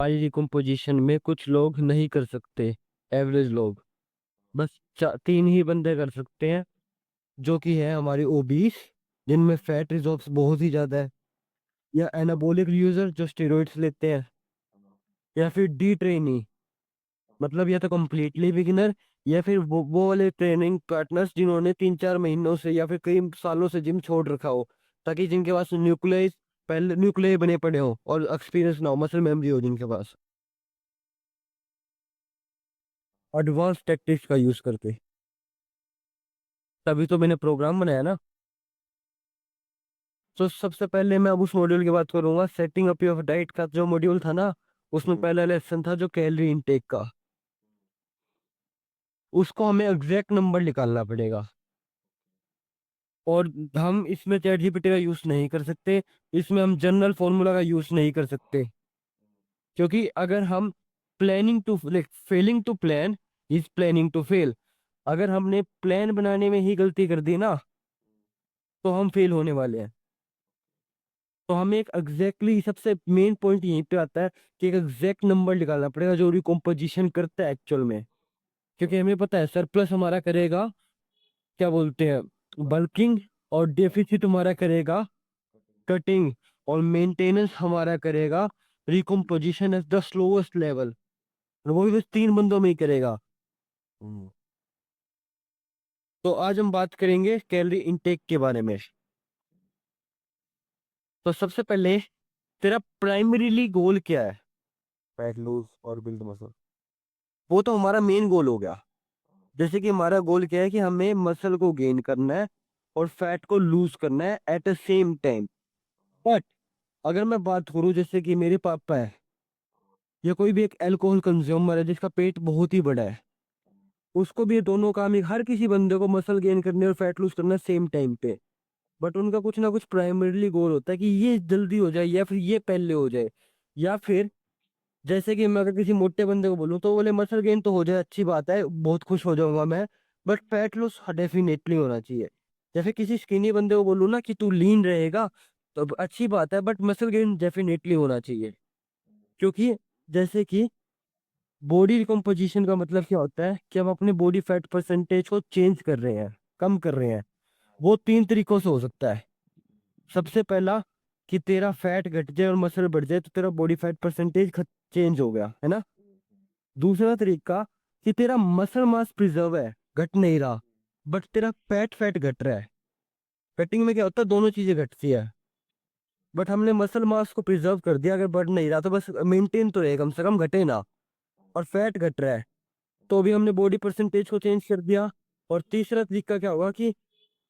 हमारी रिकम्पोजिशन में कुछ लोग नहीं कर सकते। एवरेज लोग बस तीन ही बंदे कर सकते हैं, जो कि है हमारे ओबीस, जिनमें फैट रिजर्व्स बहुत ही ज्यादा है, या एनाबॉलिक यूजर जो स्टेरॉइड्स लेते हैं, या फिर डी ट्रेनी, मतलब या तो कम्प्लीटली बिगिनर, या फिर वो वाले ट्रेनिंग पार्टनर्स जिन्होंने 3-4 महीनों से या फिर कई सालों से जिम छोड़ रखा हो, ताकि जिनके पास न्यूक्लियस पहले न्यूक्लियस बने पड़े हो और एक्सपीरियंस ना हो, मसल मेमोरी हो जिनके पास, एडवांस टेक्टिक्स का यूज करके। तभी तो मैंने प्रोग्राम बनाया ना। तो सबसे पहले मैं अब उस मॉड्यूल की बात करूंगा, सेटिंग अप योर डाइट का जो मॉड्यूल था ना, उसमें पहला लेसन था जो कैलोरी इनटेक का। उसको हमें एग्जैक्ट नंबर निकालना पड़ेगा, और हम इसमें चैट जीपीटी का यूज नहीं कर सकते। इसमें हम जनरल फॉर्मूला का यूज नहीं कर सकते, क्योंकि अगर हम planning to failing to plan is planning to fail, अगर हमने प्लान बनाने में ही गलती कर दी ना, तो हम फेल होने वाले हैं। तो हमें एक सबसे मेन पॉइंट यहीं पे आता है कि एक एग्जैक्ट नंबर निकालना पड़ेगा जो रिकॉम्पोजिशन करता है एक्चुअल में। क्योंकि हमें पता है सरप्लस हमारा करेगा, क्या बोलते हैं, बल्किंग, और डेफिसिट हमारा करेगा कटिंग, और मेंटेनेंस हमारा करेगा recomposition at the slowest level. और वो भी बस 3 बंदों में ही करेगा। हम्म। तो आज हम बात करेंगे कैलोरी इनटेक के बारे में। तो सबसे पहले, तेरा प्राइमरीली गोल क्या है? फैट लूज और बिल्ड मसल, वो तो हमारा मेन गोल हो गया। जैसे कि हमारा गोल क्या है कि हमें मसल को गेन करना है और फैट को लूज करना है at the same time. But अगर मैं बात करूं, जैसे कि मेरे पापा है, या कोई भी एक अल्कोहल कंज्यूमर है जिसका पेट बहुत ही बड़ा है, उसको भी ये दोनों काम ही, हर किसी बंदे को मसल गेन करने और फैट लूज करना सेम टाइम पे। बट उनका कुछ ना कुछ प्राइमरीली गोल होता है कि ये जल्दी हो जाए या फिर ये पहले हो जाए। या फिर जैसे कि मैं अगर किसी मोटे बंदे को बोलूँ तो बोले मसल गेन तो हो जाए, अच्छी बात है, बहुत खुश हो जाऊंगा मैं, बट फैट लॉस डेफिनेटली होना चाहिए। जैसे किसी स्किनी बंदे को बोलूँ ना कि तू लीन रहेगा, तो अच्छी बात है, बट मसल गेन डेफिनेटली होना चाहिए। क्योंकि जैसे कि बॉडी रिकम्पोजिशन का मतलब क्या होता है कि हम अपने बॉडी फैट परसेंटेज को चेंज कर रहे हैं, कम कर रहे हैं। वो 3 तरीकों से हो सकता है। सबसे पहला, कि तेरा फैट घट जाए और मसल बढ़ जाए, तो तेरा बॉडी फैट परसेंटेज चेंज हो गया है ना। दूसरा तरीका, कि तेरा मसल मास प्रिजर्व है, घट नहीं रहा, बट तेरा फैट फैट घट रहा है। फैटिंग में क्या होता है, दोनों चीजें घटती है, बट हमने मसल मास को प्रिजर्व कर दिया, अगर बढ़ नहीं रहा तो बस मेंटेन तो रहे, कम से कम घटे ना। और फैट घट रहा है, तो भी हमने बॉडी परसेंटेज को चेंज कर दिया। और तीसरा तरीका क्या होगा कि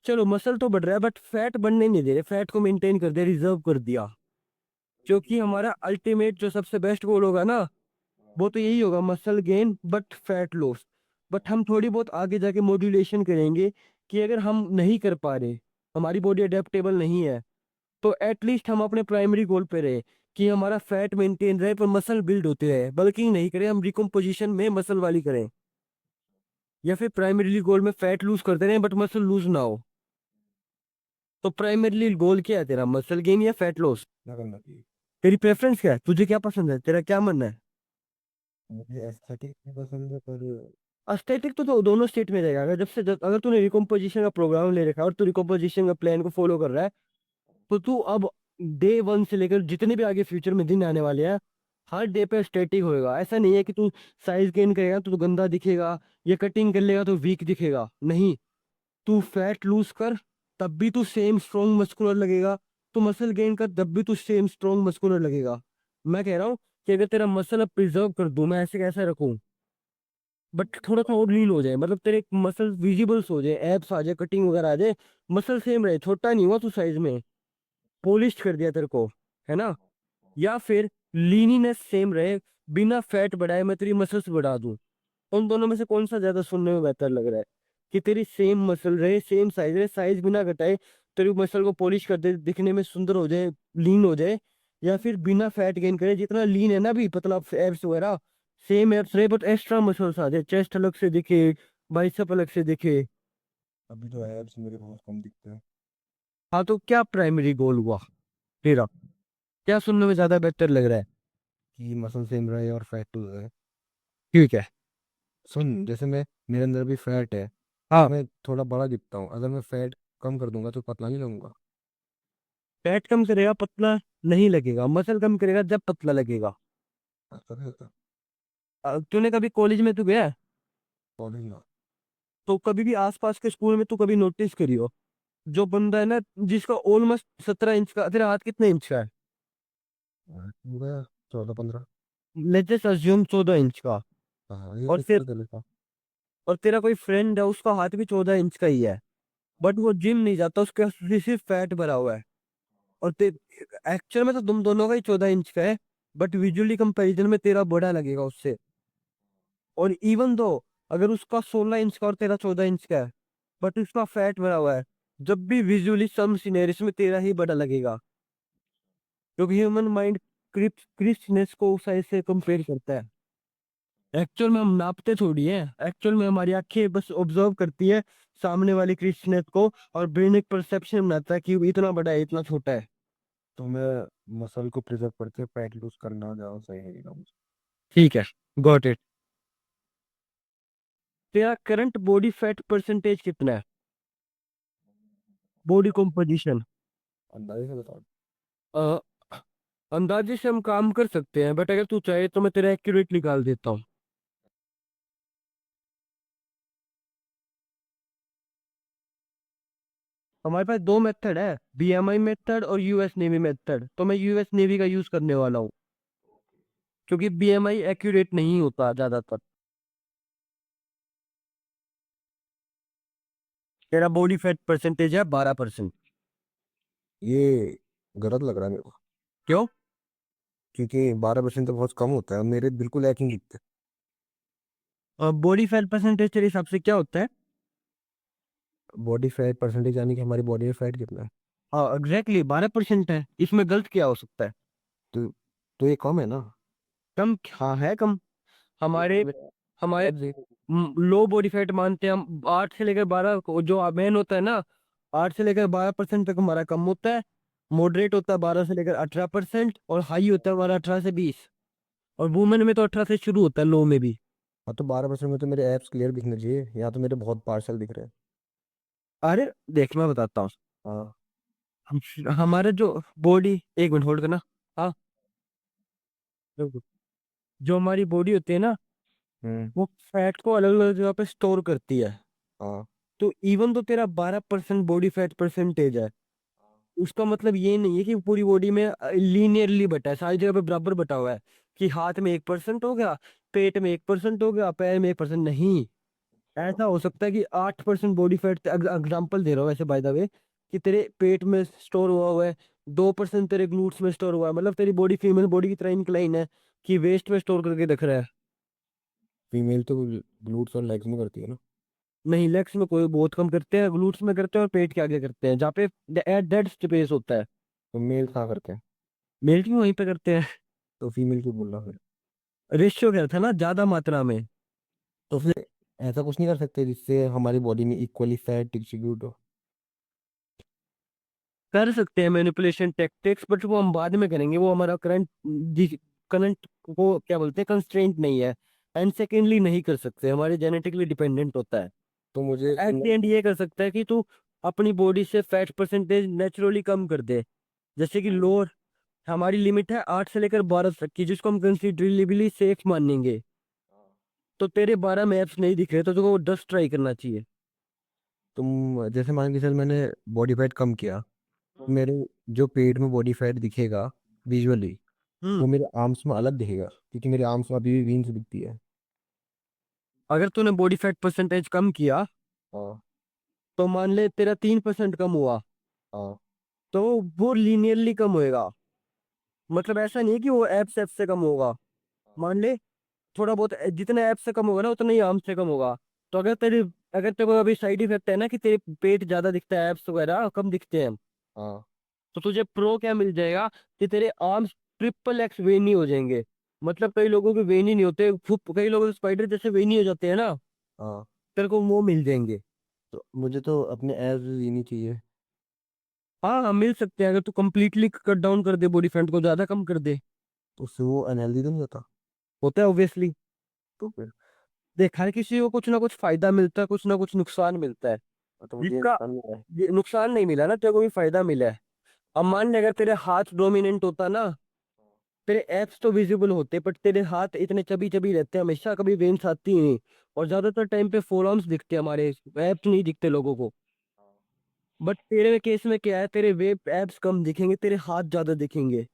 चलो मसल तो बढ़ रहा है बट फैट बढ़ने नहीं दे रहे, फैट को मेंटेन कर दिया, रिजर्व कर दिया। क्योंकि हमारा अल्टीमेट जो सबसे बेस्ट गोल होगा ना, वो तो यही होगा, muscle gain but fat loss. But हम थोड़ी बहुत आगे जाके मॉड्यूलेशन करेंगे कि अगर हम नहीं कर पा रहे, हमारी बॉडी अडेप्टेबल नहीं है, तो एटलीस्ट हम अपने प्राइमरी गोल पे रहे, कि हमारा फैट मेंटेन रहे पर मसल बिल्ड होते रहे, बल्किंग नहीं करें, हम रिकम्पोजिशन में मसल वाली करें। या फिर प्राइमरीली गोल में फैट लूज करते रहे बट मसल लूज ना हो। तो प्राइमरीली गोल क्या है तेरा, मसल गेन या फैट लॉस? क्या करना चाहिए? तेरी प्रेफरेंस क्या है, तुझे क्या पसंद है, तेरा क्या मानना है? मुझे एस्थेटिक भी पसंद है पर एस्थेटिक तो दोनों स्टेट में रहेगा। अगर अगर तूने रिकम्पोजिशन का प्रोग्राम ले रखा है और तू रिकम्पोजिशन का प्लान को फॉलो कर रहा है, तो तू अब डे 1 से लेकर जितने भी आगे फ्यूचर में दिन आने वाले हैं, हर डे पे स्टैटिक होएगा। ऐसा नहीं है कि तू साइज गेन करेगा तो गंदा दिखेगा, या कटिंग कर लेगा तो वीक दिखेगा, नहीं। तू फैट लूज कर, तब भी तू सेम स्ट्रॉन्ग मस्कुलर लगेगा। तू मसल गेन कर, तब भी तू सेम स्ट्रॉन्ग मस्कुलर लगेगा। मैं कह रहा हूँ कि अगर तेरा मसल अब प्रिजर्व कर दूं, मैं ऐसे कैसे रखूं, बट थोड़ा सा और लीन हो जाए, मतलब तेरे मसल विजिबल्स हो जाए, एब्स आ जाए, कटिंग वगैरह आ जाए, मसल सेम रहे, छोटा नहीं हुआ तू साइज में, पॉलिश कर दिया तेरे को, है ना। या फिर लीनीनेस सेम रहे, बिना फैट बढ़ाए मैं तेरी मसल्स बढ़ा दूं। उन दोनों में से कौन सा ज्यादा सुनने में बेहतर लग रहा है? कि तेरी सेम मसल रहे, सेम साइज रहे, साइज बिना घटाए, तेरी मसल को पॉलिश कर दे, दिखने में सुंदर हो जाए, लीन हो जाए। या फिर बिना फैट गेन करे, जितना लीन है ना भी, पतला एब्स वगैरह, सेम एब्स रहे बट एक्स्ट्रा मसल्स आ जाए, चेस्ट अलग से दिखे, बाइसेप अलग से दिखे। अभी तो एब्स मेरे बहुत कम दिखते हैं। हाँ, तो क्या प्राइमरी गोल हुआ तेरा? क्या सुनने में ज्यादा बेहतर लग रहा है? कि मसल सेम रहे और फैट लूज रहे। ठीक है। सुन, जैसे मेरे अंदर भी फैट है, हाँ, मैं थोड़ा बड़ा दिखता हूँ, अगर मैं फैट कम कर दूंगा तो पतला नहीं लगूंगा। फैट कम करेगा पतला नहीं लगेगा, मसल कम करेगा जब पतला लगेगा। ऐसा नहीं होता। तूने कभी कॉलेज में तू गया है? कॉलेज ना। तो कभी भी आसपास के स्कूल में तू कभी नोटिस करियो, जो बंदा है ना, जिसका ऑलमोस्ट 17 इंच का, तेरा हाथ कितने इंच का है? हो गया 14-15। लेट्स जस्ट अज्यूम 14 इंच का। हाँ, ये और तो फिर इसका दिल था। और तेरा कोई फ्रेंड है, उसका हाथ भी 14 इंच का ही है, बट वो जिम नहीं जाता, उसके सिर्फ फैट भरा हुआ है। और एक्चुअल में तो तुम दोनों का ही 14 इंच का है, बट विजुअली कंपैरिजन में तेरा बड़ा लगेगा उससे। और इवन दो, अगर उसका 16 इंच का और तेरा 14 इंच का है, बट उसका फैट भरा हुआ है, जब भी विजुअली सम सिनेरियोस में तेरा ही बड़ा लगेगा, क्योंकि ह्यूमन माइंड क्रिस्पनेस को उस साइज से कंपेयर करता है। एक्चुअल में हम नापते थोड़ी है, एक्चुअल में हमारी आंखें बस ऑब्जर्व करती है सामने वाली क्रिस्पनेस को, और ब्रेन एक परसेप्शन बनाता है कि वो इतना बड़ा है, इतना छोटा है। तो मैं मसल को प्रिजर्व करके फैट लूज करना ज़्यादा सही है ना मुझे। ठीक है, गॉट इट। तेरा करंट बॉडी फैट परसेंटेज कितना है? Body composition. अंदाजे से बता। अंदाजे से हम काम कर सकते हैं, बट अगर तू चाहे तो मैं तेरा एक्यूरेट निकाल देता हूँ। हमारे पास दो मेथड है, बीएमआई मेथड और यूएस नेवी मेथड, तो मैं यूएस नेवी का यूज करने वाला हूँ, क्योंकि बीएमआई एक्यूरेट नहीं होता ज्यादातर। तेरा बॉडी फैट परसेंटेज है 12%। ये गलत लग रहा है मेरे को, क्यों? क्योंकि 12% तो बहुत कम होता है, मेरे बिल्कुल ऐसे ही दिखते बॉडी फैट परसेंटेज तेरे हिसाब से क्या होता है? हैं। बॉडी फैट परसेंटेज यानी कि हमारी बॉडी में फैट कितना है। हाँ एग्जैक्टली 12% है, इसमें गलत क्या हो सकता है? तो तो ये कम है ना। कम, हाँ है कम। हमारे मेरे हमारे abs लो बॉडी फैट मानते हैं हम 8 से लेकर 12 को, जो मैन होता है ना, 8 से लेकर 12% तक हमारा कम होता है। मॉडरेट होता है 12 से लेकर 18%, और हाई होता है हमारा 18 से 20। और वुमेन में तो 18 से शुरू होता है, लो में भी। हाँ, तो 12% में तो मेरे एब्स क्लियर दिखने चाहिए, यहाँ तो मेरे बहुत पार्शल दिख रहे हैं। अरे देख, मैं बताता हूँ। हाँ। हमारा जो बॉडी, एक मिनट होल्ड करना। हाँ, रुको। जो हमारी बॉडी होती है ना, हम्म। वो फैट को अलग अलग जगह पे स्टोर करती है। हाँ। तो इवन तो तेरा 12% बॉडी फैट परसेंटेज है, उसका मतलब ये नहीं है कि पूरी बॉडी में लीनियरली बटा है, सारी जगह पे बराबर बटा हुआ है, कि हाथ में 1% हो गया, पेट में 1% हो गया, पैर में 1%, नहीं। ऐसा हो सकता है कि 8% बॉडी फैट, एग्जाम्पल दे रहा हूँ वैसे बाय द वे, कि तेरे पेट में स्टोर हुआ है, 2% तेरे ग्लूट्स में स्टोर हुआ है, मतलब तेरी बॉडी फीमेल बॉडी की तरह इंक्लाइन है कि वेस्ट में स्टोर करके रख रहा है। फीमेल तो ग्लूट्स और लेग्स में करती है ना। नहीं, लेग्स में कोई बहुत कम करते हैं, ग्लूट्स में करते हैं और पेट के आगे करते हैं, जहाँ पे डेड स्पेस होता है। तो मेल कहाँ करते हैं। मेल भी वहीं पे करते हैं। तो फीमेल क्यों बोल रहा है। रेशियो क्या था ना, ज्यादा मात्रा में। तो फिर ऐसा कुछ नहीं कर सकते जिससे हमारी बॉडी में इक्वली फैट डिस्ट्रीब्यूट हो। कर सकते हैं मैनिपुलेशन टेक्टिक्स, बट वो हम बाद में करेंगे, वो हमारा करंट को क्या बोलते हैं, कंस्ट्रेंट नहीं है। एंड सेकेंडली नहीं कर सकते, हमारे जेनेटिकली डिपेंडेंट होता है। तो मुझे एट द एंड ये कर सकता है कि तू अपनी बॉडी से फैट परसेंटेज नेचुरली कम कर दे। जैसे कि लोअर, हमारी लिमिट है 8 से लेकर 12 तक की, जिसको हम कंसिडरेबली सेफ मानेंगे। तो तेरे 12 में एप्स नहीं दिख रहे, तो तुमको 10 ट्राई करना चाहिए। तुम जैसे मान के चल मैंने बॉडी फैट कम किया, मेरे जो पेट में बॉडी फैट दिखेगा विजुअली, हम्म। वो मेरे आर्म्स में अलग दिखेगा, क्योंकि मेरे आर्म्स में अभी भी वीन्स दिखती है। अगर तूने बॉडी फैट परसेंटेज कम किया, हाँ। तो मान ले तेरा 3% कम हुआ, हाँ। तो वो लीनियरली कम होएगा। मतलब ऐसा नहीं है कि वो एप्स एप से कम होगा। मान ले, थोड़ा बहुत जितना एप से कम होगा ना, उतना ही आर्म से कम होगा। तो अगर तेरे को अभी साइड इफेक्ट है ना, कि तेरे पेट ज्यादा दिखता है, एप्स वगैरह कम दिखते हैं, हाँ। तो तुझे प्रो क्या मिल जाएगा, कि तेरे आर्म्स ट्रिपल एक्स वेनी हो जाएंगे। मतलब कई लोगों के वेनी नहीं होते, कई लोगों के स्पाइडर जैसे वेनी हो जाते हैं ना, हाँ। तेरे को वो मिल जाएंगे। तो मुझे तो अपने एब्स जीनी चाहिए। हाँ हाँ, मिल सकते हैं, अगर तू कंप्लीटली कट डाउन कर दे, बॉडी फैट को ज्यादा कम कर दे। तो उससे वो अनहेल्दी तो नहीं होता? होता है ऑब्वियसली। तो फिर देख, हर किसी को कुछ ना कुछ फायदा मिलता है, कुछ ना कुछ नुकसान मिलता है। तो मुझे जिसका नुकसान नहीं है। ये नुकसान नहीं मिला ना, तेरे को भी फायदा मिला है। अब मान ले अगर तेरे हाथ डोमिनेंट होता ना, तेरे एप्स तो विजिबल होते बट तेरे हाथ इतने चबी चबी रहते हैं हमेशा, कभी वेन्स आती ही नहीं। और ज्यादातर टाइम पे फोर आर्म्स दिखते हैं हमारे, एप्स नहीं दिखते लोगों को। बट तेरे केस में क्या है, तेरे वे एप्स कम दिखेंगे, तेरे हाथ ज्यादा दिखेंगे।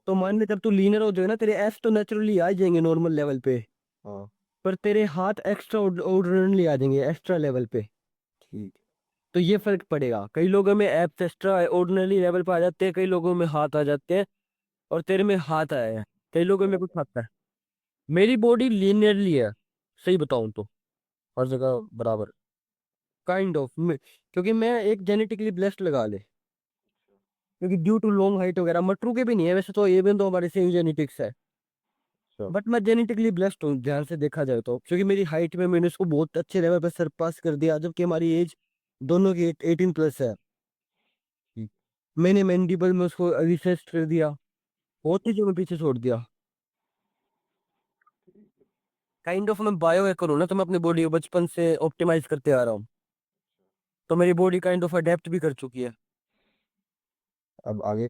तो मान ले जब तू लीनर हो जाए ना, तेरे एप्स तो नेचुरली आ जाएंगे नॉर्मल लेवल पे, हाँ। पर तेरे हाथ एक्स्ट्रा ऑर्डिनरी आ जाएंगे एक्स्ट्रा लेवल पे। ठीक। तो ये फर्क पड़ेगा, कई लोगों में एप्स एक्स्ट्रा ऑर्डिनरी लेवल पे आ जाते हैं, कई लोगों में हाथ आ जाते हैं। और तेरे में हाथ आया है, कई लोगों में कुछ आता है। मेरी बॉडी लीनियरली है, सही बताऊं तो। हर जगह बराबर। काइंड ऑफ क्योंकि मैं एक जेनेटिकली ब्लेस्ड लगा ले, क्योंकि ड्यू टू लॉन्ग हाइट वगैरह मटरू के भी नहीं है वैसे तो, ये भी तो हमारे सेम जेनेटिक्स है। अच्छा। बट मैं जेनेटिकली ब्लेस्ड हूँ ध्यान से देखा जाए तो, क्योंकि मेरी हाइट में मैंने उसको बहुत अच्छे लेवल पर सरपास कर दिया, जबकि हमारी एज दोनों की 18+ है। ठीक। मैंने मैंडिबल में उसको रिसेस कर दिया, बहुत चीजों में पीछे छोड़ दिया। काइंड ऑफ मैं बायो हैकर हूँ ना, तो मैं अपनी बॉडी को बचपन से ऑप्टिमाइज करते आ रहा हूँ। तो मेरी बॉडी काइंड ऑफ अडेप्ट भी कर चुकी है। अब आगे।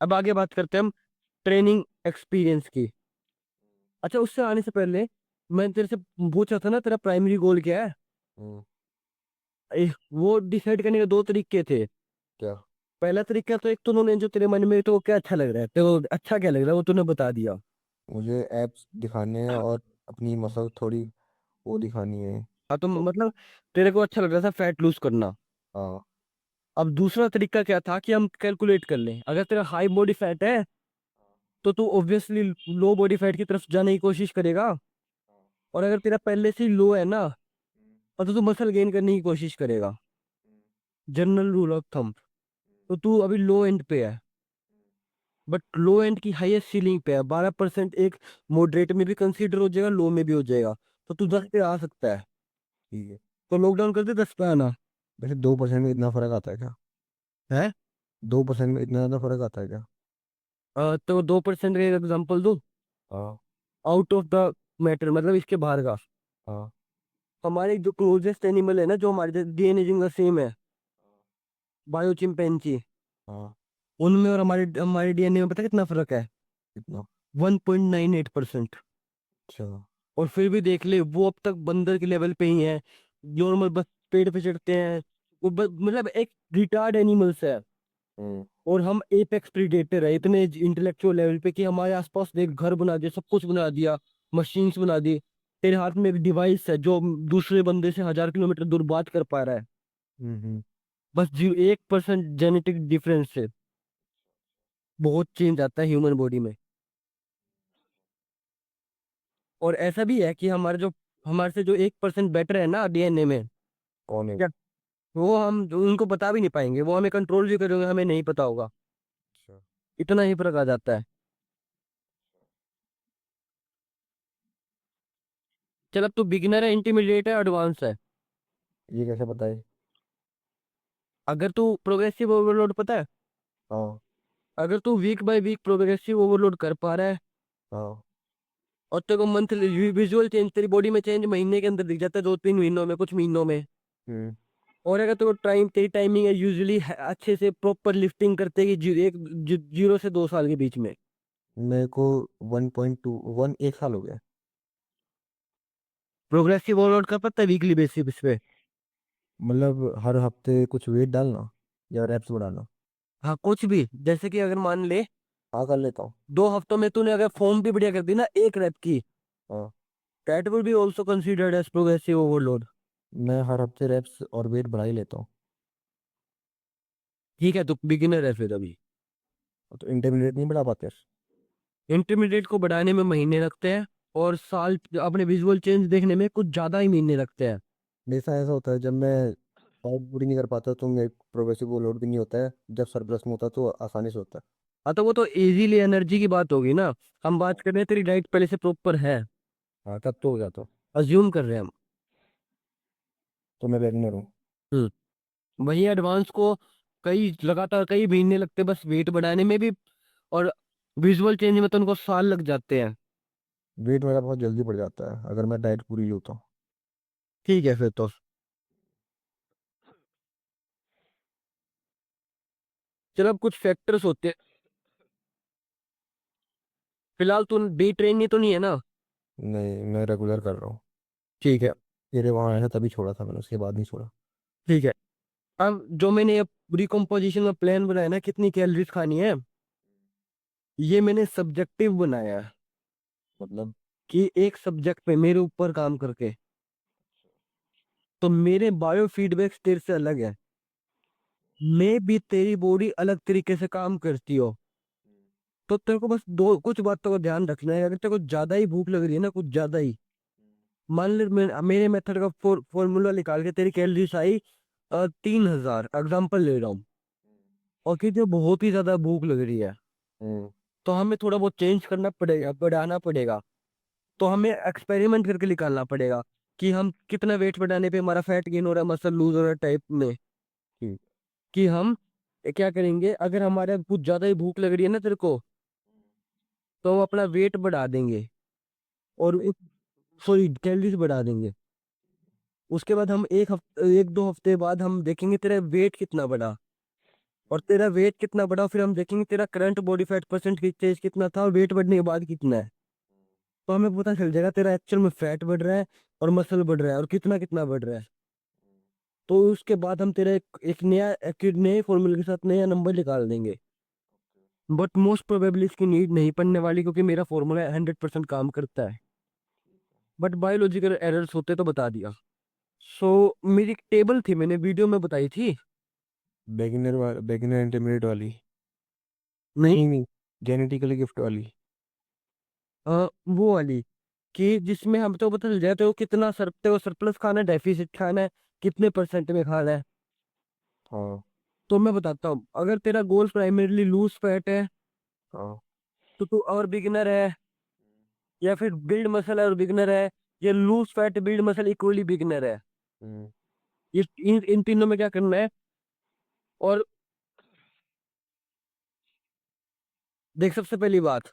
अब आगे बात करते हैं हम ट्रेनिंग एक्सपीरियंस की। अच्छा, उससे आने से पहले मैं तेरे से पूछा था ना, तेरा प्राइमरी गोल क्या है? हम्म। वो डिसाइड करने के दो तरीके थे। क्या? पहला तरीका तो एक तो उन्होंने जो तेरे मन में तो क्या अच्छा लग रहा है, तो अच्छा क्या लग रहा है वो तूने बता दिया। मुझे एप्स दिखाने हैं और अपनी मसल थोड़ी वो दिखानी है। हाँ, तो मतलब तेरे को अच्छा लग रहा था फैट लूज करना। हाँ। अब दूसरा तरीका क्या था कि हम कैलकुलेट कर लें, अगर तेरा हाई बॉडी फैट है तो तू ऑब्वियसली लो बॉडी फैट की तरफ जाने की कोशिश करेगा। और अगर तेरा पहले से ही लो है ना, और तो तू मसल गेन करने की कोशिश करेगा। General rule of thumb. तो तू अभी लो एंड पे है, बट लो एंड की हाईएस्ट सीलिंग पे है 12%। एक मॉडरेट में भी कंसीडर हो जाएगा, लो में भी हो जाएगा। तो तू 10 पे आ सकता है। ठीक है। तो लॉकडाउन कर दे 10 पे आना। वैसे 2% में इतना फर्क आता है क्या? है 2% में इतना ज्यादा फर्क आता है क्या? तो 2% का एग्जाम्पल दो, हाँ। आउट ऑफ द मैटर, मतलब इसके बाहर का। हाँ। हमारे जो क्लोजेस्ट एनिमल है ना, जो हमारे डीएनए जिनका सेम है, बायो चिंपैंजी, हाँ। उनमें और हमारे हमारे डीएनए में पता है कितना फर्क है? कितना? 1.98%। अच्छा। और फिर भी देख ले, वो अब तक बंदर के लेवल पे ही है। नॉर्मल बस पेड़ पे चढ़ते हैं। वो मतलब एक रिटार्ड एनिमल्स है। हम्म। और हम एपेक्स प्रीडेटर है इतने इंटेलेक्चुअल लेवल पे कि हमारे आसपास देख घर बना दिया, सब कुछ बना दिया, मशीन्स बना दी। तेरे हाथ में एक डिवाइस है जो दूसरे बंदे से 1000 किलोमीटर दूर बात कर पा रहा है। हम्म। बस 1% जेनेटिक डिफरेंस से बहुत चेंज आता है ह्यूमन बॉडी में। और ऐसा भी है कि हमारे जो हमारे से जो 1% बेटर है ना डीएनए में, कौन है? क्या वो हम उनको बता भी नहीं पाएंगे, वो हमें कंट्रोल भी करेंगे, हमें नहीं पता होगा। अच्छा। इतना ही फर्क आ जाता है। चल, अब तू बिगिनर है, इंटरमीडिएट है, एडवांस है? ये कैसे पता है? अगर तू प्रोग्रेसिव ओवरलोड पता है, हाँ। अगर तू week by week progressive overload कर पा रहा है, हाँ। और तेरे को मंथली विजुअल चेंज तेरी बॉडी में चेंज महीने के अंदर दिख जाता है, 2-3 महीनों में, कुछ महीनों में। हम्म। और अगर तेरे को तेरी टाइमिंग है यूजुअली अच्छे से प्रॉपर लिफ्टिंग करते कि 0 से 2 साल के बीच में। मेरे को 1.2 एक साल हो गया। प्रोग्रेसिव ओवरलोड कर पता है वीकली बेसिस पे? मतलब हर हफ्ते कुछ वेट डालना या रेप्स बढ़ाना? हाँ, कुछ भी, जैसे कि अगर मान ले हाँ, कर लेता हूँ। 2 हफ्तों में तूने अगर फॉर्म भी बढ़िया कर दी ना 1 रैप की, हाँ। That will be also considered as progressive overload. मैं हर हफ्ते रेप्स और वेट बढ़ा ही लेता हूँ। ठीक है, तो बिगिनर है फिर अभी। तो इंटरमीडिएट नहीं बढ़ा पाते? इंटरमीडिएट को बढ़ाने में महीने लगते हैं, और साल अपने विजुअल चेंज देखने में कुछ ज्यादा ही महीने लगते हैं। मेरे साथ ऐसा होता है, जब मैं फाइट पूरी नहीं कर पाता तो मेरे प्रोग्रेसिव लोड भी नहीं होता है, जब सरप्लस में होता है तो आसानी से होता है। हाँ, तो वो तो इजीली एनर्जी की बात होगी ना। हम बात कर रहे हैं तेरी डाइट पहले से प्रॉपर है, हाँ, तब तो हो जाता। अज्यूम कर रहे हैं हम। तो मैं बिगिनर हूँ। वही एडवांस को कई लगातार कई महीने लगते बस वेट बढ़ाने में भी। और विजुअल चेंज में तो उनको साल लग जाते हैं। वेट मेरा बहुत जल्दी बढ़ जाता है अगर मैं डाइट पूरी लूँ तो। ठीक है फिर तो। चलो अब कुछ फैक्टर्स होते हैं। फिलहाल तू बी ट्रेन ही तो नहीं है ना? नहीं, मैं रेगुलर कर रहा हूँ। ठीक है। तेरे वहाँ आया था तभी छोड़ा था मैंने, उसके बाद नहीं छोड़ा। ठीक है। अब जो मैंने अब रिकम्पोजिशन का प्लान बनाया ना, कितनी कैलोरीज खानी है, ये मैंने सब्जेक्टिव बनाया है। मतलब? कि एक सब्जेक्ट पे मेरे ऊपर काम करके, तो मेरे बायो फीडबैक्स तेरे से अलग है। मैं भी तेरी बॉडी अलग तरीके से काम करती हो। तो तेरे को बस दो कुछ बातों का ध्यान रखना है। अगर तेरे को ज्यादा ही भूख लग रही है ना, कुछ ज्यादा ही, मान ले मेरे मेथड का फॉर्मूला निकाल के तेरी कैलोरीज आई 3,000, एग्जाम्पल ले रहा हूँ, और कि तुझे बहुत ही ज्यादा भूख लग रही है, हम्म। तो हमें थोड़ा बहुत चेंज करना पड़ेगा, बढ़ाना पड़ेगा। तो हमें एक्सपेरिमेंट करके निकालना पड़ेगा कि हम कितना वेट बढ़ाने पे हमारा फैट गेन हो रहा है, मसल लूज हो रहा है टाइप में। ठीक। कि हम क्या करेंगे, अगर हमारे कुछ ज्यादा ही भूख लग रही है ना तेरे को, तो हम अपना वेट बढ़ा देंगे, और सॉरी कैलोरीज बढ़ा देंगे। उसके बाद हम एक हफ्ते, 1-2 हफ्ते बाद हम देखेंगे तेरा वेट कितना बढ़ा, और तेरा वेट कितना बढ़ा फिर हम देखेंगे तेरा करंट बॉडी फैट परसेंट कितना था, और वेट बढ़ने के बाद कितना है। तो हमें पता चल जाएगा तेरा एक्चुअल में फैट बढ़ रहा है और मसल बढ़ रहा है, और कितना कितना बढ़ रहा है। तो उसके बाद हम तेरा एक नया, एक नए फॉर्मूले के साथ नया नंबर निकाल देंगे। बट मोस्ट प्रोबेबली इसकी नीड नहीं पड़ने वाली, क्योंकि मेरा फॉर्मूला 100% काम करता है। बट बायोलॉजिकल एरर्स होते तो बता दिया। सो मेरी एक टेबल थी, मैंने वीडियो में बताई थी। बेगिनर इंटरमीडिएट वाली? नहीं, नहीं नहीं, जेनेटिकली गिफ्ट वाली। वो वाली, कि जिसमें हम तो पता चल जाए तो कितना सरते हो, सरप्लस खाना है, डेफिसिट खाना है, कितने परसेंट में खाना है। हाँ। तो मैं बताता हूँ, अगर तेरा गोल प्राइमरीली लूज फैट है, हाँ। तो तू और बिगिनर है, या फिर बिल्ड मसल है और बिगिनर है, या loose fat build muscle equally beginner है। हम्म। ये इन तीनों में क्या करना है। और देख, सबसे पहली बात,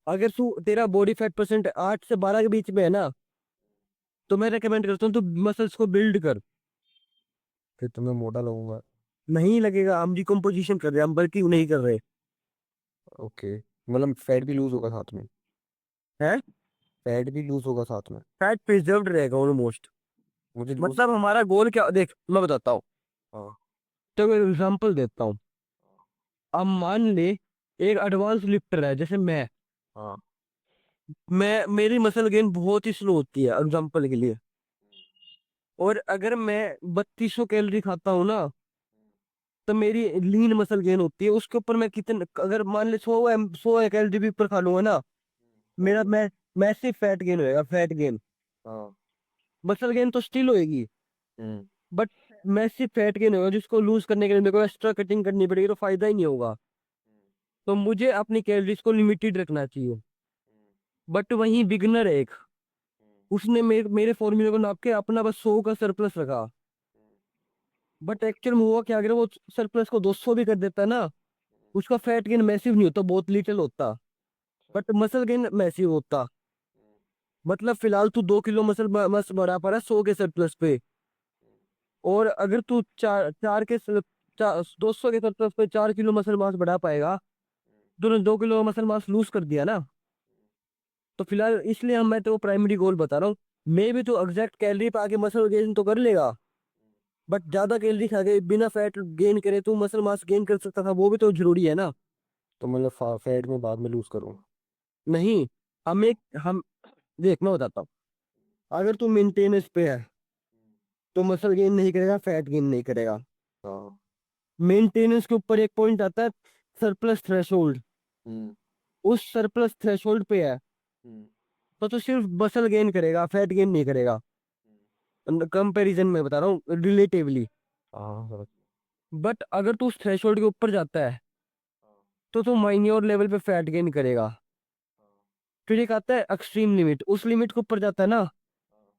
अगर तू तेरा बॉडी फैट परसेंट 8 से 12 के बीच में है ना, तो मैं रेकमेंड करता हूँ तू मसल्स को बिल्ड कर। फिर तो मैं मोटा लगूंगा। नहीं लगेगा, हम डिकम्पोजिशन कर रहे हैं, हम बल्कि नहीं कर रहे ओके, मतलब फैट भी लूज होगा साथ में? हैं। फैट भी लूज होगा साथ में? फैट प्रिजर्व्ड रहेगा ऑलमोस्ट। मुझे लूज। मतलब हमारा गोल क्या, देख मैं बताता हूँ, हाँ। तो एग्जांपल देता हूँ। अब मान ले एक एडवांस लिफ्टर है जैसे हाँ। मैं मेरी मसल गेन बहुत ही स्लो होती है एग्जांपल के लिए। और अगर मैं 3200 कैलोरी खाता हूँ ना, तो मेरी लीन मसल गेन होती है। उसके ऊपर मैं कितने, अगर मान ले 100 कैलोरी भी ऊपर खा लूंगा ना, तो मेरा भी। मैं मैसिव फैट गेन होएगा, फैट गेन। हाँ। मसल गेन तो स्टिल होएगी, हम्म। बट मैसिव फैट गेन होगा, जिसको लूज करने के लिए मेरे को एक्स्ट्रा कटिंग करनी पड़ेगी, तो फायदा ही नहीं होगा। तो मुझे अपनी कैलोरीज को लिमिटेड रखना चाहिए। बट वहीं बिगनर है एक, उसने मेरे फॉर्मूले को नाप के अपना बस 100 का सरप्लस रखा। बट एक्चुअल में हुआ क्या, अगर वो सरप्लस को 200 भी कर देता ना, उसका फैट गेन मैसिव नहीं होता, बहुत लिटिल होता, बट मसल गेन मैसिव होता। मतलब फिलहाल तू 2 किलो मसल बढ़ा पा रहा है 100 के सरप्लस पे। और अगर तू 200 के सरप्लस पे 4 किलो मसल मास बढ़ा पाएगा, तो 2 किलो मसल मास लूज कर दिया ना। तो फिलहाल इसलिए मैं तो प्राइमरी गोल बता रहा हूँ। मे भी तो एग्जैक्ट कैलोरी पे आके मसल गेन तो कर लेगा, बट ज्यादा कैलोरी खा के बिना फैट गेन करे तू मसल मास गेन कर सकता था, वो भी तो जरूरी है ना। तो मतलब फैट में बाद में लूज करूँ? नहीं, हम देख मैं बताता हूँ। अगर तू मेंटेनेंस पे है, तो मसल गेन नहीं करेगा, फैट गेन नहीं करेगा। हाँ। मेंटेनेंस के ऊपर एक पॉइंट आता है, सरप्लस थ्रेशोल्ड। हम्म। उस सरप्लस थ्रेशोल्ड पे है, हम्म। तो तू सिर्फ मसल गेन करेगा, फैट गेन नहीं करेगा। कंपैरिजन में बता रहा हूँ, रिलेटिवली। हाँ समझ। बट अगर तू उस थ्रेशोल्ड के ऊपर जाता है, तो तू माइन्योर लेवल पे फैट गेन करेगा। फिर एक आता है एक्सट्रीम लिमिट, उस लिमिट के ऊपर जाता है ना,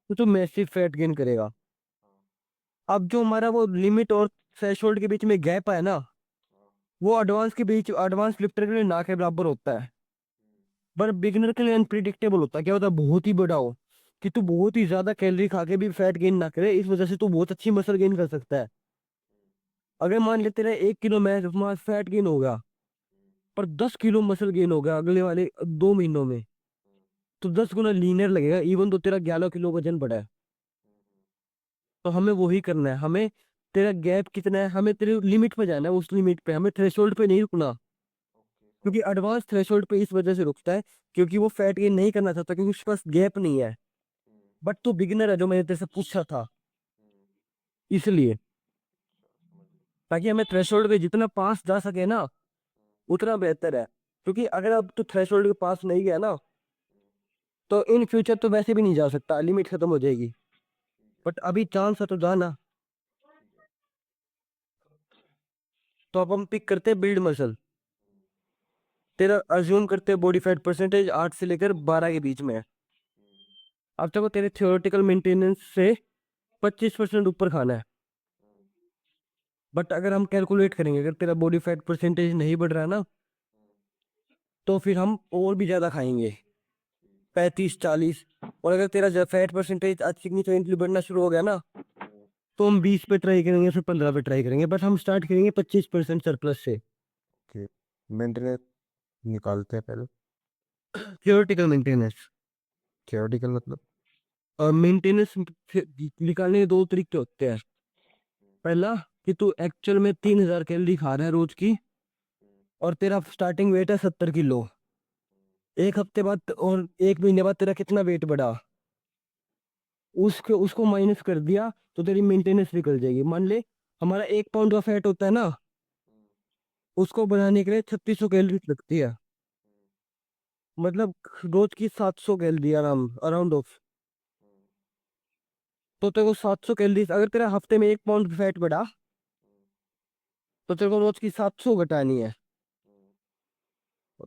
तो तू मैसिव फैट गेन करेगा। अब जो हमारा वो लिमिट और थ्रेशोल्ड के बीच में गैप है ना, वो एडवांस के बीच एडवांस लिफ्टर के लिए ना के बराबर होता है, पर बिगिनर के लिए अनप्रिडिक्टेबल होता है। क्या होता है, बहुत ही बड़ा हो कि तू बहुत ही ज्यादा कैलोरी खा के भी फैट गेन ना करे, इस वजह से तू बहुत अच्छी मसल गेन कर सकता है। अगर मान ले तेरा 1 किलो मैं फैट गेन हो गया, पर 10 किलो मसल गेन हो गया अगले वाले 2 महीनों में, तो 10 गुना लीनर लगेगा, इवन तो तेरा 11 किलो वजन बढ़ा है। तो हमें वही करना है, हमें तेरा गैप कितना है, हमें तेरे लिमिट पे जाना है, उस लिमिट पे, हमें थ्रेशोल्ड पे नहीं रुकना। क्योंकि एडवांस थ्रेशोल्ड पे इस वजह से रुकता है क्योंकि वो फैट गेन नहीं करना चाहता, क्योंकि उसके पास गैप नहीं है। बट तू बिगिनर है, जो मैंने तेरे से पूछा था, इसलिए, ताकि हमें थ्रेशोल्ड पे जितना पास जा सके ना, उतना बेहतर है। क्योंकि अगर अब तू थ्रेशोल्ड के पास नहीं गया ना, तो इन फ्यूचर तो वैसे भी नहीं जा सकता, लिमिट खत्म हो जाएगी। बट अभी चांस है तो जाना। तो अब हम पिक करते हैं बिल्ड मसल। तेरा अज्यूम करते हैं बॉडी फैट परसेंटेज 8 से लेकर 12 के बीच में है। अब तक तेरे थियोरेटिकल मेंटेनेंस से 25% ऊपर खाना है। बट अगर हम कैलकुलेट करेंगे, अगर तेरा बॉडी फैट परसेंटेज नहीं बढ़ रहा ना, तो फिर हम और भी ज्यादा खाएंगे, 35-40। और अगर तेरा फैट परसेंटेज आज सिग्निफिकेंटली बढ़ना शुरू हो गया ना, तो हम 20 पे ट्राई करेंगे, फिर 15 पे ट्राई करेंगे, बट हम स्टार्ट करेंगे 25% सरप्लस से। ओके, मेंटेनेंस निकालते हैं पहले। थियोरेटिकल मेंटेनेंस थियोरेटिकल मतलब? और मेंटेनेंस निकालने के दो तरीके होते हैं। पहला, कि तू एक्चुअल में 3000 कैलोरी खा रहा है रोज की, और तेरा स्टार्टिंग वेट है 70 किलो। एक हफ्ते बाद और 1 महीने बाद तेरा कितना वेट बढ़ा, उसको उसको माइनस कर दिया, तो तेरी मेंटेनेंस निकल जाएगी। मान ले हमारा 1 पाउंड का फैट होता है ना, उसको बनाने के लिए 3600 कैलोरी लगती है। मतलब रोज की 700 कैलोरी आराम अराउंड ऑफ। तो तेरे को 700 कैलोरी, अगर तेरा हफ्ते में 1 पाउंड फैट बढ़ा, तो तेरे को रोज की 700 घटानी है।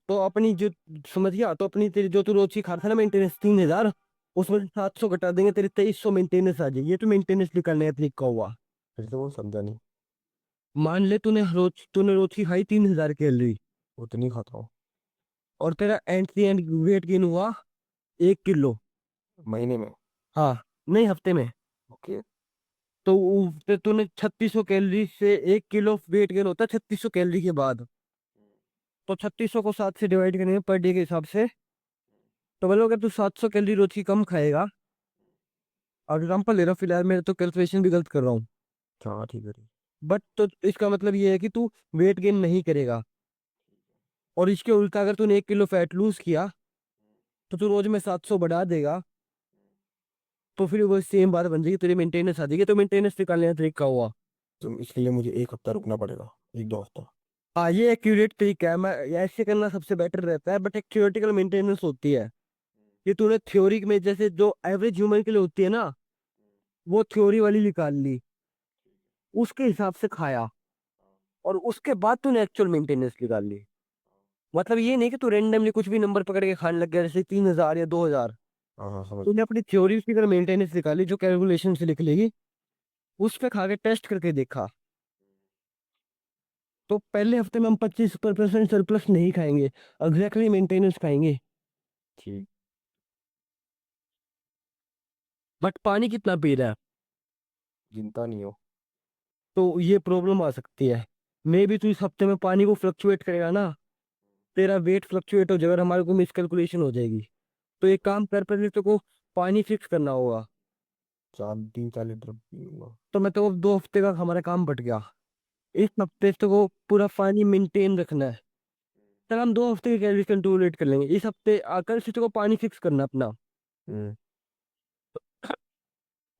तो अपनी जो, समझ गया, तो अपनी तेरी जो तू रोज की खाता है ना मेंटेनेंस 3000, उसमें से 700 घटा देंगे, तेरी 2300 मेंटेनेंस आ जाएगी। ये तो मेंटेनेंस निकालने का तरीका हुआ। फिर से वो समझा नहीं। मान ले तूने रोज की खाई 3000 कैलोरी, उतनी खाता हूँ और तेरा and the and weight gain हुआ 1 किलो। महीने में। हाँ, नहीं, हफ्ते में। ओके। तो तूने 3600 कैलोरी से 1 किलो वेट गेन होता है 3600 कैलोरी के बाद। तो 3600 को 7 से डिवाइड करेंगे पर डे के हिसाब से। तो मतलब अगर तू 700 कैलोरी रोज की कम खाएगा, एग्जाम्पल ले रहा हूँ फिलहाल, मैं तो कैलकुलेशन भी गलत कर रहा हूँ, हाँ ठीक है ठीक। बट तो इसका मतलब ये है कि तू वेट गेन नहीं करेगा। और इसके उल्टा अगर तूने 1 किलो फैट लूज किया, तो तू रोज में 700 बढ़ा देगा, तो फिर वो सेम बात बन जाएगी, तेरी मेंटेनेंस आ जाएगी। तो मेंटेनेंस निकालने का तरीका हुआ। तो इसके लिए मुझे 1 हफ्ता रुकना पड़ेगा, 1-2 हफ्ता? हाँ, ये एक्यूरेट तरीका है, मैं ऐसे करना सबसे बेटर रहता है। बट एक थियोरेटिकल मेंटेनेंस होती है, ये तूने थ्योरी में जैसे जो एवरेज ह्यूमन के लिए होती है ना, वो थ्योरी वाली निकाल ली, उसके हिसाब से खाया, और उसके बाद तूने एक्चुअल मेंटेनेंस निकाल ली। मतलब ये नहीं कि तू रेंडमली कुछ भी नंबर पकड़ के खाने लग गया, जैसे 3000 या 2000। हाँ हाँ समझ। तूने अपनी थ्योरी की तरह मेंटेनेंस निकाली, जो कैलकुलेशन से लिख लेगी, उस पे खा के टेस्ट करके देखा। तो पहले हफ्ते में हम 25% सरप्लस नहीं खाएंगे, एग्जैक्टली मेंटेनेंस खाएंगे। ठीक। बट पानी कितना पी रहा है, गिनता नहीं हो। तो ये प्रॉब्लम आ सकती है। मे भी तू इस हफ्ते में पानी को फ्लक्चुएट करेगा ना, तेरा वेट फ्लक्चुएट हो जाएगा और हमारे को मिसकैलकुलेशन हो जाएगी। तो एक काम कर, पहले तो को पानी फिक्स करना होगा। 3-4 लीटर पीऊंगा। तो मैं तो 2 हफ्ते का हमारा काम बट गया। इस हफ्ते तो को पूरा पानी मेंटेन रखना है। चल हम 2 हफ्ते की कैलोरी कंट्रोलेट कर लेंगे, इस हफ्ते आकर से तो को पानी फिक्स करना अपना। हम्म।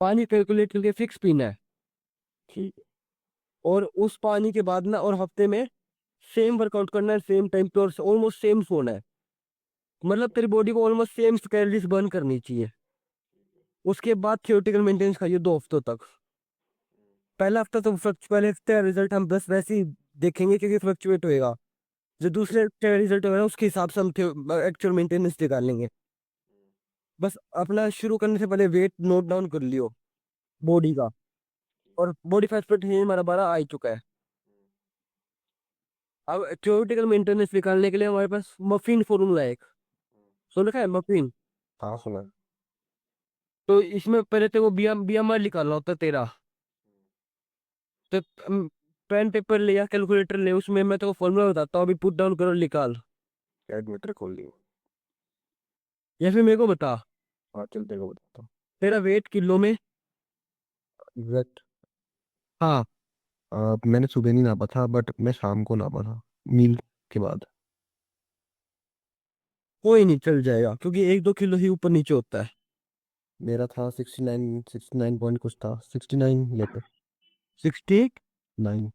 पानी कैलकुलेट करके फिक्स पीना है। ठीक है। और उस पानी के बाद ना, और हफ्ते में सेम वर्कआउट करना है, सेम टाइम पे, और ऑलमोस्ट सेम सोना है। मतलब तेरी बॉडी को ऑलमोस्ट सेम कैलोरीज बर्न करनी चाहिए। उसके बाद थियोरेटिकल मेंटेनेंस खाइए 2 हफ्तों तक। पहला हफ्ता तो पहले हफ्ते का रिजल्ट हम बस वैसे ही देखेंगे, क्योंकि फ्लक्चुएट होएगा। जो दूसरे हफ्ते का रिजल्ट होगा ना, उसके हिसाब से हम एक्चुअल मेंटेनेंस निकाल लेंगे। बस अपना शुरू करने से पहले वेट नोट डाउन कर लियो, बॉडी का। और बॉडी फैट परसेंटेज हमारा 12 आ ही चुका है। अब थ्योरेटिकल मेंटेनेंस निकालने के लिए हमारे पास मफिन फॉर्मूला है एक, सुन रखा है मफिन? हाँ सुना है। तो इसमें पहले तेरे को बीएमआर निकालना होता है तेरा। तो पेन पेपर ले या कैलकुलेटर ले, उसमें मैं तेरे को फॉर्मूला बताता हूँ, अभी पुट डाउन करो निकाल। कैलकुलेटर खोल ली। या फिर मेरे को बता, हाँ चल तेरे को बताता हूँ। तेरा वेट किलो में। एग्जैक्ट। हाँ। मैंने सुबह नहीं नापा था, बट मैं शाम को नापा था, मील के बाद। कोई नहीं, चल जाएगा, क्योंकि 1-2 किलो ही ऊपर नीचे होता है। मेरा था 69 पॉइंट कुछ था, 69 लेते। 60, 9।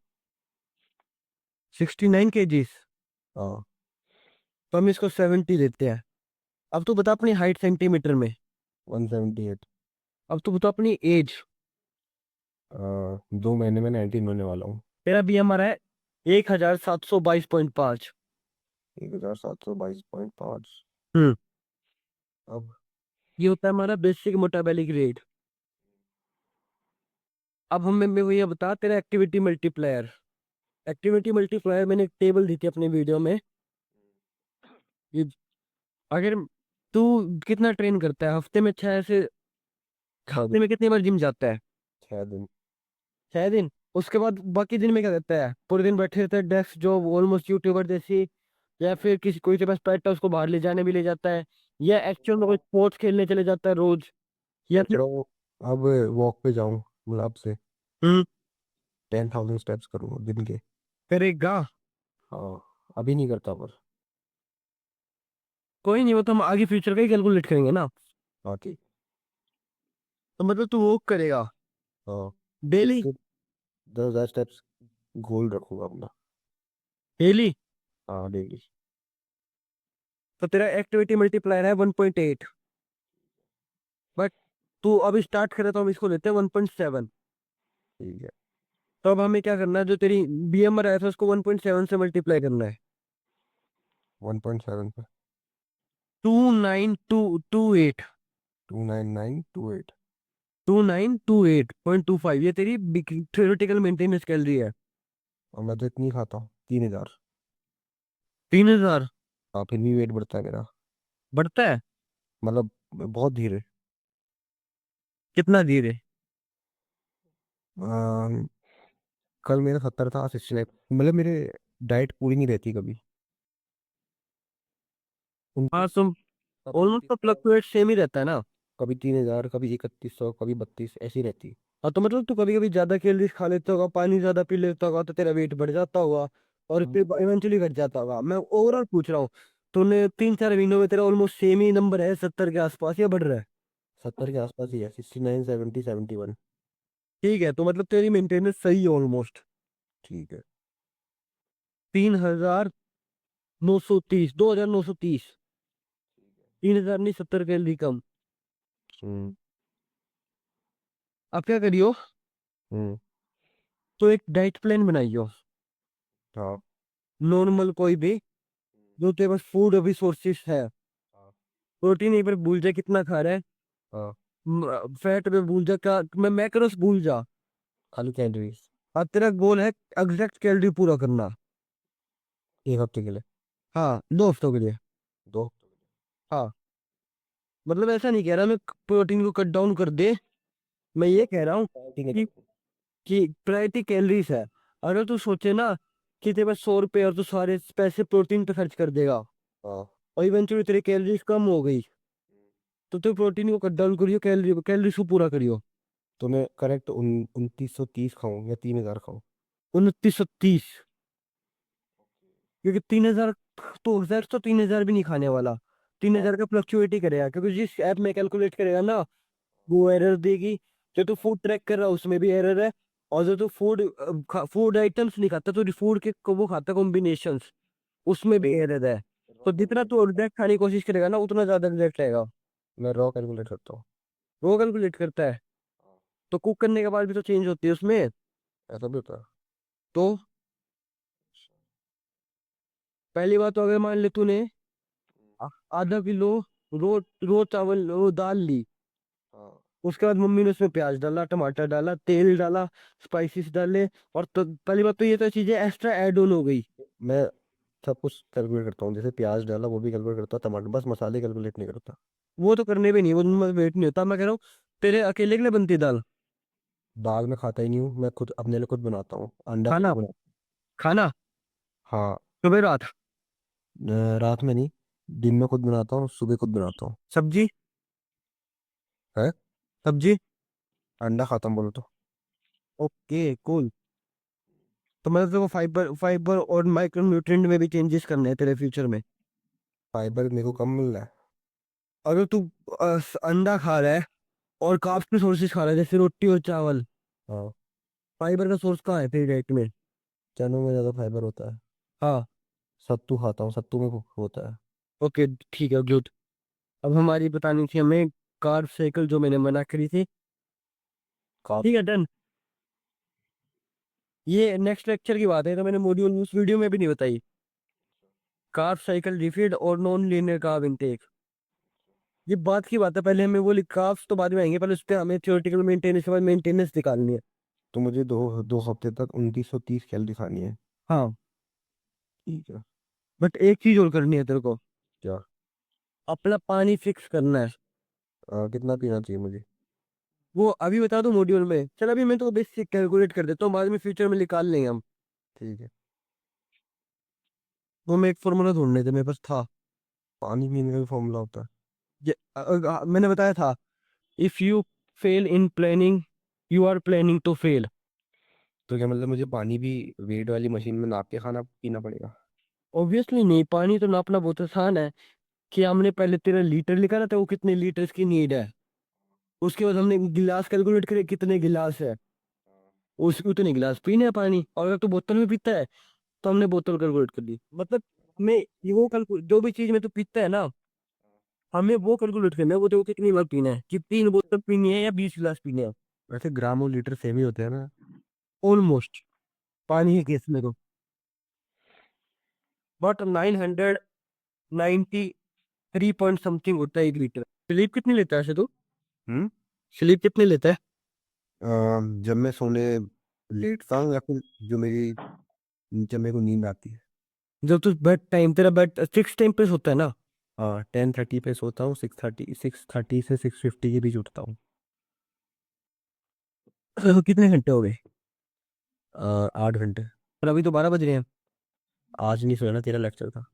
69 kgs। हाँ। तो हम इसको 70 देते हैं। अब तू बता अपनी हाइट सेंटीमीटर में। 178। अब तू बता अपनी एज। 2 महीने में 19 होने वाला हूँ। तेरा बीएमआर है 1722.5। 1722.5। हम्म। अब ये होता है हमारा बेसिक मेटाबॉलिक रेट। अब हमें मैं ये बता तेरा एक्टिविटी मल्टीप्लायर। एक्टिविटी मल्टीप्लायर मैंने एक टेबल दी थी अपने वीडियो में। ये अगर तू कितना ट्रेन करता है हफ्ते में 6 से, छः हफ्ते में कितनी बार जिम जाता है? 6 दिन। 6 दिन। उसके बाद बाकी दिन में क्या करता है? पूरे दिन बैठे रहता है, डेस्क जॉब ऑलमोस्ट यूट्यूबर जैसी, या फिर किसी कोई के पास पेट है उसको बाहर ले जाने भी ले जाता है, या एक्चुअल में कोई स्पोर्ट्स खेलने चले जाता है रोज, या सोच फिर। रहा हूँ अब वॉक पे जाऊँ, गुलाब से हम्म। 10,000 स्टेप्स करूँ दिन के। करेगा। हाँ। अभी नहीं करता पर। कोई नहीं, वो तो हम आगे फ्यूचर का ही कैलकुलेट करेंगे ना। हाँ ठीक। तो मतलब तू वॉक करेगा हाँ। डेली? 10,000 स्टेप्स गोल रखूंगा अपना। डेली। हाँ डेली। तो तेरा एक्टिविटी मल्टीप्लायर है 1.8। बट तू अभी स्टार्ट करे तो हम इसको लेते हैं 1.7। ठीक है। तो अब हमें क्या करना है, जो तेरी बीएमआर आया था उसको 1.7 से मल्टीप्लाई करना है। 1.7 पे। 29228। 29928। 2928.25 ये तेरी थ्योरेटिकल मेंटेनेंस कैलोरी है। और मैं तो इतनी खाता हूँ, 3,000। 3000। हाँ फिर भी वेट बढ़ता है मेरा। बढ़ता है? मतलब बहुत धीरे। कितना धीरे? अम, कल मेरा 70 था, 69। मतलब मेरे डाइट पूरी नहीं रहती कभी। हाँ 29, तुम कभी ऑलमोस्ट तो 2900, फ्लक्चुएट सेम ही रहता है ना। कभी 3,000, कभी 3,100, कभी 32 ऐसी रहती। हाँ तो मतलब तू कभी कभी ज्यादा कैलोरीज खा लेता होगा, पानी ज्यादा पी लेता होगा, तो तेरा वेट बढ़ जाता होगा और फिर इवेंचुअली घट जाता होगा। मैं ओवरऑल पूछ रहा हूँ। तूने 3-4 महीनों में तेरा ऑलमोस्ट सेम ही नंबर है, 70 के आसपास, या बढ़ रहा है? 70 के आसपास ही है, 69, 70, 71। ठीक है, तो मतलब तेरी मेंटेनेंस सही है ऑलमोस्ट। ठीक है। 3930, 2930। 3000 नहीं, 70 कैलोरी कम। हम्म। अब क्या करियो, हम्म। तो एक डाइट प्लान बनाइयो, हाँ। नॉर्मल कोई भी, जो तेरे पास फूड रिसोर्सेस है। हाँ। प्रोटीन एक बार भूल जा कितना खा रहा है, हाँ। फैट पे भूल जा, क्या मैं मैक्रोस भूल जा। खाली कैलोरीज। अब तेरा गोल है एग्जैक्ट कैलोरी पूरा करना। 1 हफ्ते के लिए। हाँ 2 हफ्तों के लिए। 2 हफ्ते के हाँ, मतलब ऐसा नहीं कह रहा मैं प्रोटीन को कट डाउन कर दे, मैं ये कह रहा हूँ लिए। ठीक है। कि प्रायोरिटी कैलोरीज है। अगर तू सोचे ना कि तेरे पास 100 रुपये और तू सारे पैसे प्रोटीन पे खर्च कर देगा, हाँ। और इवेंचुअली तेरी कैलोरीज कम हो गई, तो तू प्रोटीन को कट डाउन करियो, कैलोरीज को पूरा करियो। तो मैं करेक्ट 2,930 खाऊं या 3,000 खाऊं? 2930। क्योंकि 3000, तो एग्जैक्ट तो 3000 भी नहीं खाने वाला। 3000 का फ्लक्चुएट ही करेगा, क्योंकि जिस ऐप में कैलकुलेट करेगा ना, वो एरर देगी। जो तू फूड ट्रैक कर रहा है उसमें भी एरर है। और जो तू फूड आइटम्स नहीं खाता, तो फूड के वो खाता कॉम्बिनेशंस, उसमें भी एरर है। तो जितना तू एग्जैक्ट खाने की कोशिश करेगा ना, उतना ज्यादा एग्जैक्ट रहेगा। मैं रॉ कैलकुलेट करता हूँ। वो कैलकुलेट करता है। तो कुक करने के बाद भी तो चेंज होती है उसमें। ऐसा भी होता है? तो पहली बात, तो अगर मान ले तूने आधा किलो रो रो चावल, वो दाल ली, हाँ। उसके बाद मम्मी ने उसमें प्याज डाला, टमाटर डाला, तेल डाला, स्पाइसेस डाले, और तो पहली बात तो ये तो चीजें एक्स्ट्रा ऐड ऑन हो गई। मैं सब कुछ कैलकुलेट करता हूँ, जैसे प्याज डाला वो भी कैलकुलेट करता, टमाटर, बस मसाले कैलकुलेट नहीं करता। वो तो करने भी नहीं, वो उनमें वेट नहीं होता। मैं कह रहा हूँ तेरे अकेले के लिए बनती है दाल। दाल मैं खाता ही नहीं हूँ, मैं खुद अपने लिए खुद बनाता हूँ, अंडा खुद खाना, बना। खाना हाँ। सुबह रात। रात में नहीं, दिन में खुद बनाता हूँ, सुबह खुद बनाता हूँ। सब्जी, है। सब्जी। अंडा खाता हूँ बोलो तो। Okay cool. तो मतलब तेरे को फाइबर फाइबर और माइक्रो न्यूट्रिएंट में भी चेंजेस करने हैं तेरे फ्यूचर में। फाइबर मेरे को कम मिल रहा है। अगर तू अंडा खा रहा है और कार्ब्स के सोर्सेज खा रहा है जैसे रोटी और चावल, हाँ। फाइबर का सोर्स कहाँ है फिर डाइट में? चनों में ज़्यादा फाइबर होता है। हाँ। सत्तू खाता हूँ, सत्तू में होता है। ओके ठीक है गुड। अब हमारी बतानी थी हमें कार्ब साइकिल जो मैंने मना करी थी। काफ। ठीक है डन। ये नेक्स्ट लेक्चर की बात है, तो मैंने मॉड्यूल उस वीडियो में भी नहीं बताई। कार्ब साइकिल रिफीड और नॉन लीनियर कार्ब इनटेक, ये बात की बात है। पहले हमें वो कार्ब्स तो बाद में आएंगे, पहले उस पर हमें थ्योरेटिकल मेंटेनेंस के बाद मेंटेनेंस निकालनी है। तो मुझे दो दो हफ्ते तक 2930 कैलोरी खानी है। हाँ। ठीक है। बट एक चीज और करनी है तेरे को, क्या? अपना पानी फिक्स करना है। कितना पीना चाहिए मुझे? वो अभी बता दो मॉड्यूल में, चल अभी मैं तो बेसिक कैलकुलेट कर देता हूँ, बाद में फ्यूचर में निकाल लेंगे हम। ठीक है। वो मैं एक फॉर्मूला ढूंढने थे मेरे पास था। पानी पीने का भी फॉर्मूला होता है? मैंने बताया था, if you fail in planning you are planning to fail. तो क्या मतलब मुझे पानी भी वेट वाली मशीन में नाप के खाना पीना पड़ेगा? ऑब्वियसली नहीं, पानी तो नापना बहुत आसान है। कि हमने पहले तेरा लीटर लिखा ना, तो वो कितने लीटर की नीड है। उसके बाद हमने गिलास कैलकुलेट करे कितने गिलास है, उस उतने गिलास पीने हैं पानी। और अगर तू बोतल में पीता है तो हमने बोतल कैलकुलेट कर ली। मतलब मैं ये वो कैलकुलेट, जो भी चीज में तू पीता है ना, हमें वो कैलकुलेट करना है वो तो कितनी बार पीना है, कि 3 बोतल पीनी है या 20 गिलास पीने हैं। वैसे ग्राम और लीटर सेम ही होते हैं ना? ऑलमोस्ट, पानी के केस में तो। बट 993 पॉइंट समथिंग होता है 1 लीटर। स्लीप कितनी लेता है ऐसे तू? हम्म। स्लीप कितनी लेता है? जब मैं सोने लेटता हूँ, या फिर जो मेरी जब मेरे को नींद आती है। जब तू बेड टाइम, तेरा बेड फिक्स टाइम पे होता है ना? 10:30 पे सोता हूँ, 6:30 से 6:50 के बीच उठता हूँ। तो कितने घंटे हो गए? 8 घंटे। और अभी तो 12 बज रहे हैं। आज नहीं सोया ना, तेरा लेक्चर था।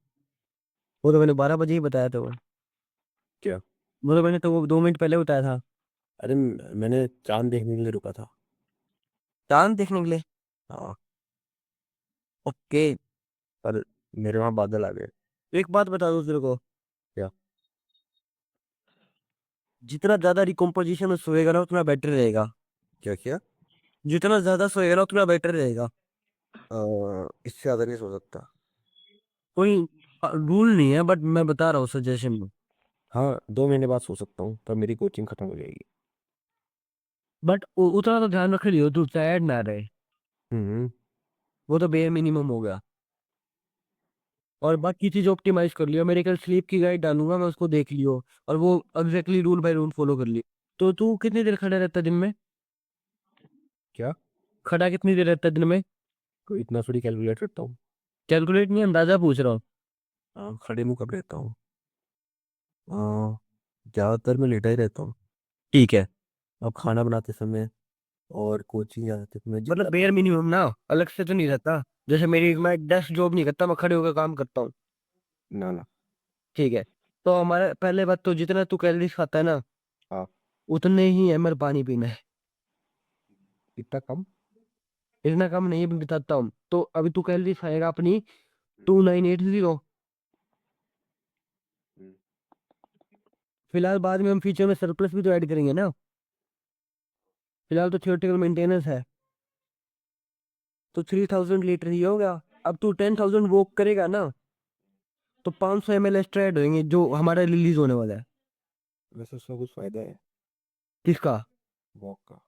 वो तो मैंने 12 बजे ही बताया था वो। क्या? वो तो मैंने तो वो 2 मिनट पहले बताया था। अरे मैंने चांद देखने के लिए रुका था। चांद देखने के लिए? हाँ। ओके। पर मेरे वहाँ बादल आ गए। एक बात बता दो तेरे को, क्या? जितना ज्यादा रिकम्पोजिशन में सोएगा ना उतना बेटर रहेगा। क्या क्या? जितना ज्यादा सोएगा ना उतना बेटर रहेगा। इससे ज़्यादा नहीं सो सकता। कोई रूल नहीं है, बट मैं बता रहा हूँ सजेशन में। हाँ, 2 महीने बाद सो सकता हूँ, पर मेरी कोचिंग खत्म हो जाएगी। बट उतना तो ध्यान रख लियो तू टायर्ड ना रहे। हम्म। वो तो बेयर मिनिमम हो गया। और बाकी चीज ऑप्टिमाइज कर लियो, मेरे कल स्लीप की गाइड डालूंगा मैं, उसको देख लियो। और वो exactly rule by rule follow कर लियो। तो तू कितनी देर खड़ा रहता है दिन में? क्या? खड़ा कितनी देर रहता है दिन में? कोई इतना थोड़ी कैलकुलेट करता हूँ। कैलकुलेट नहीं, अंदाजा पूछ रहा हूँ। खड़े मुंह कब रहता हूँ? ज़्यादातर मैं लेटा ही रहता हूँ। ठीक है। अब खाना बनाते समय और कोचिंग जाते समय मतलब जितना। बेयर मिनिमम ना, अलग से तो नहीं रहता। जैसे मेरी, मैं डेस्क जॉब नहीं करता, मैं खड़े होकर काम करता हूँ। ना ना। ठीक है। तो हमारे पहले बात तो जितना तू कैलोरीज खाता है ना, हाँ। उतने ही ml पानी पीना है। इतना कम? इतना कम नहीं भी बताता हूँ। तो अभी तू कैलोरीज खाएगा अपनी 2980। हम्म। फिलहाल बाद में हम फ्यूचर में सरप्लस भी तो ऐड करेंगे ना। फिलहाल तो थियोरेटिकल मेंटेनेंस है। तो 3000 लीटर ही होगा। अब तू 10,000 वॉक करेगा ना, तो 500 ml एक्स्ट्रा ऐड होंगे जो हमारा रिलीज होने वाला है। वैसे उसका कुछ फायदा है? किसका? वॉक का?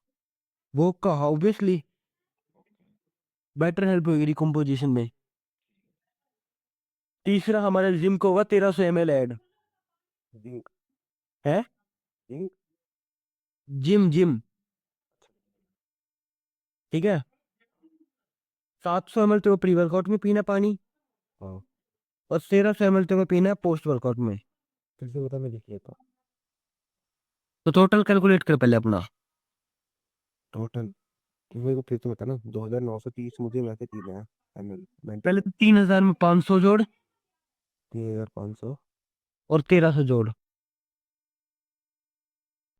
वॉक का, ऑब्वियसली। बेटर हेल्प होगी रिकम्पोजिशन में। तीसरा हमारे जिम को होगा 1300 ml ऐड। जिंक। है। जिंक। जिम जिम, ठीक है। 700 ml तेरे को प्री वर्कआउट में पीना पानी, हाँ और 1300 ml तेरे को पीना है पोस्ट वर्कआउट में। फिर से बता, मैं लिख लेता हूँ। तो टोटल कैलकुलेट कर पहले अपना। टोटल मेरे को फिर से बता ना, 2930 मुझे वैसे पीना है एमएल पहले 90। तो 3000 में 500 जोड़, 3500 और 1300 जोड़।